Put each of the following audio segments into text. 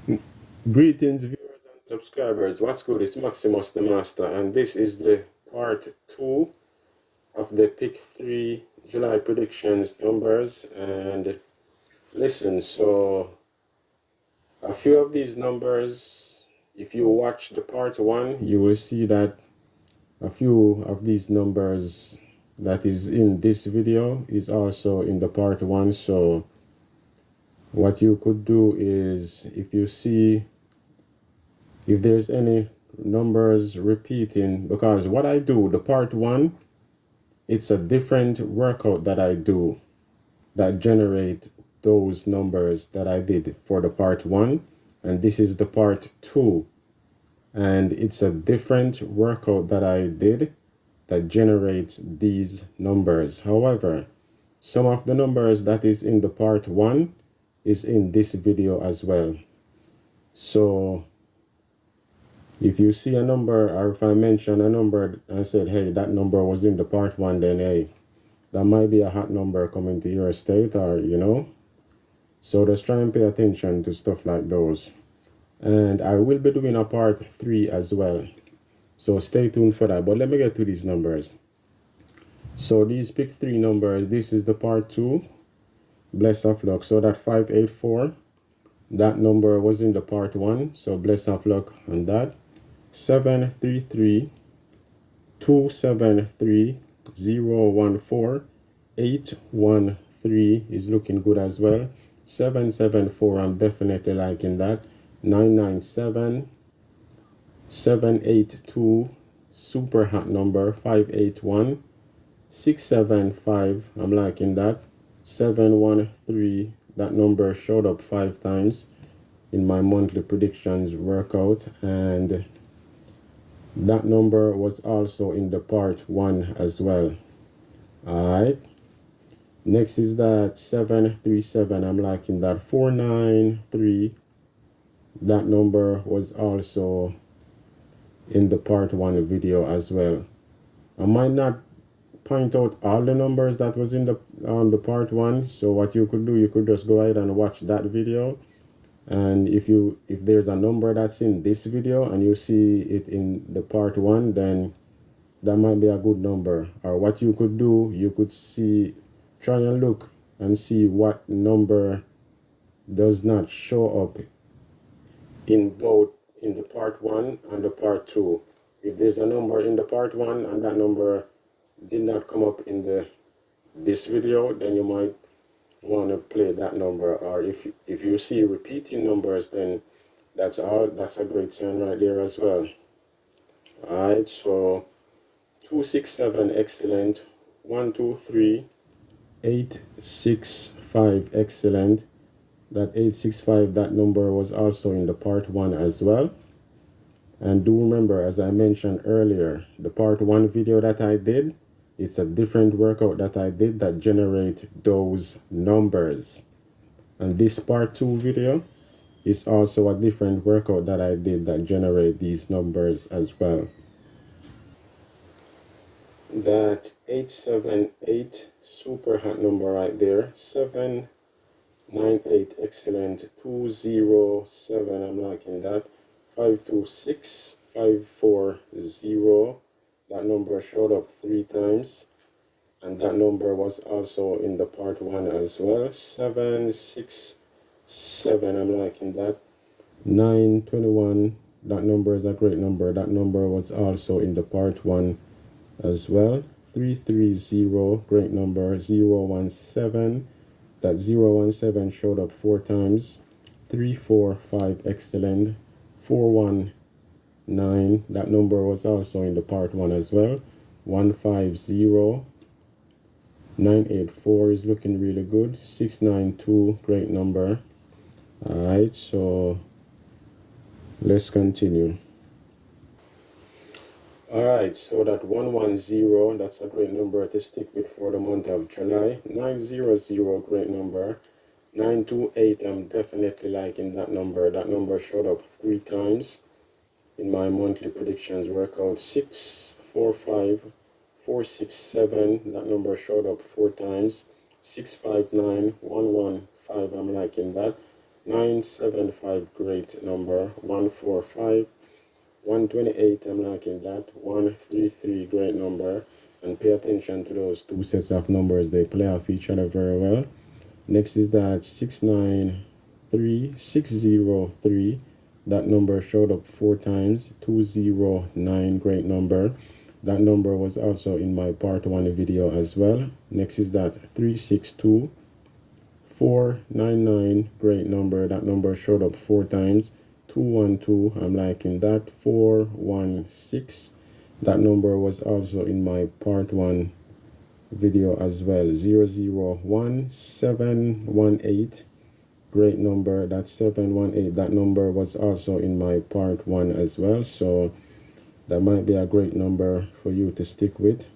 Greetings, viewers and subscribers. What's good? It's Maximus the Master, and this is the part 2 of the Pick 3 July predictions numbers. And listen, so a few of these numbers, if you watch the part 1, you will see that a few of these numbers that is in this video is also in the part 1. So what you could do is, if there's any numbers repeating, because what I do, the part 1, it's a different workout that I do that generate those numbers that I did for the part 1, and this is the part 2, and it's a different workout that I did that generates these numbers. However, some of the numbers that is in the part 1 is in this video as well. So if you see a number, or if I mention a number and said, hey, that number was in the part 1, then hey, that might be a hot number coming to your state, or so just try and pay attention to stuff like those. And I will be doing a part 3 as well, so stay tuned for that. But let me get to these numbers. So these pick 3 numbers, this is the part 2, bless of luck. So that 584, that number was in the part 1, so bless of luck on that. 733, 273, 014, 813 is looking good as well. 774, I'm definitely liking that. 997, 782, super hot number. 581, 675, I'm liking that. 713, that number showed up 5 times in my monthly predictions workout, and that number was also in the part 1 as well. Alright, next is that 737, I'm liking that. 493, that number was also in the part 1 video as well. I might not point out all the numbers that was in the part 1, so what you could do, you could just go ahead and watch that video, and if there's a number that's in this video and you see it in the part 1, then that might be a good number. Or what you could do, you could try and look and see what number does not show up in both in the part 1 and the part 2. If there's a number in the part 1 and that number did not come up in this video, then you might want to play that number. Or if you see repeating numbers, then that's a great sign right there as well. Alright, so 267, excellent. 123, 865, excellent. That 865, that number was also in the part 1 as well. And do remember, as I mentioned earlier, the part 1 video that I did, it's a different workout that I did that generate those numbers. And this part 2 video is also a different workout that I did that generate these numbers as well. That 878, super hot number right there. 798, excellent. 207, I'm liking that. 526, 540, that number showed up 3 times, and that number was also in the part 1 as well. 767, I'm liking that. 921, that number is a great number. That number was also in the part 1 as well. 330, great number. 017, that 017 showed up 4 times. 345, excellent. 419, that number was also in the part 1 as well. 150, 984 is looking really good. 692, great number. Alright, so let's continue. Alright, so that 110, that's a great number to stick with for the month of July. 900, great number. 928, I'm definitely liking that number. That number showed up 3 times in my monthly predictions workout. 645, 467, that number showed up 4 times. 659, 115, I'm liking that. 975, great number. 145, 128, I'm liking that. 133, great number. And pay attention to those two sets of numbers, they play off each other very well. Next is that 693, 603. That number showed up 4 times. 209, great number. That number was also in my part 1 video as well. Next is that 362, 499, great number. That number showed up 4 times. 212, I'm liking that. 416. That number was also in my part 1 video as well. 001, 718, great number. That's 718. That number was also in my part 1 as well, so that might be a great number for you to stick with.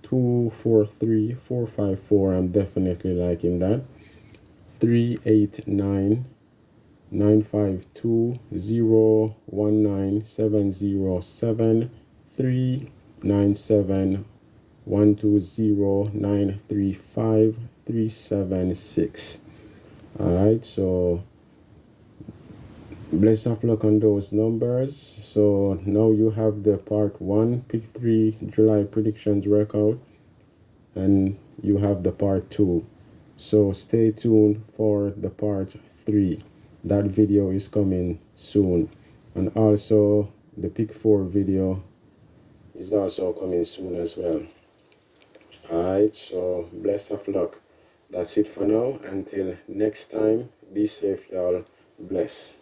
243, 454, I'm definitely liking that. 389, 952, 019, 707, 397, 120, 376. Alright, so bless of luck on those numbers. So now you have the part 1 pick 3 July predictions workout, and you have the part 2. So stay tuned for the part 3. That video is coming soon. And also the pick 4 video is also coming soon as well. Alright, so bless of luck. That's it for now. Until next time, be safe, y'all. Bless.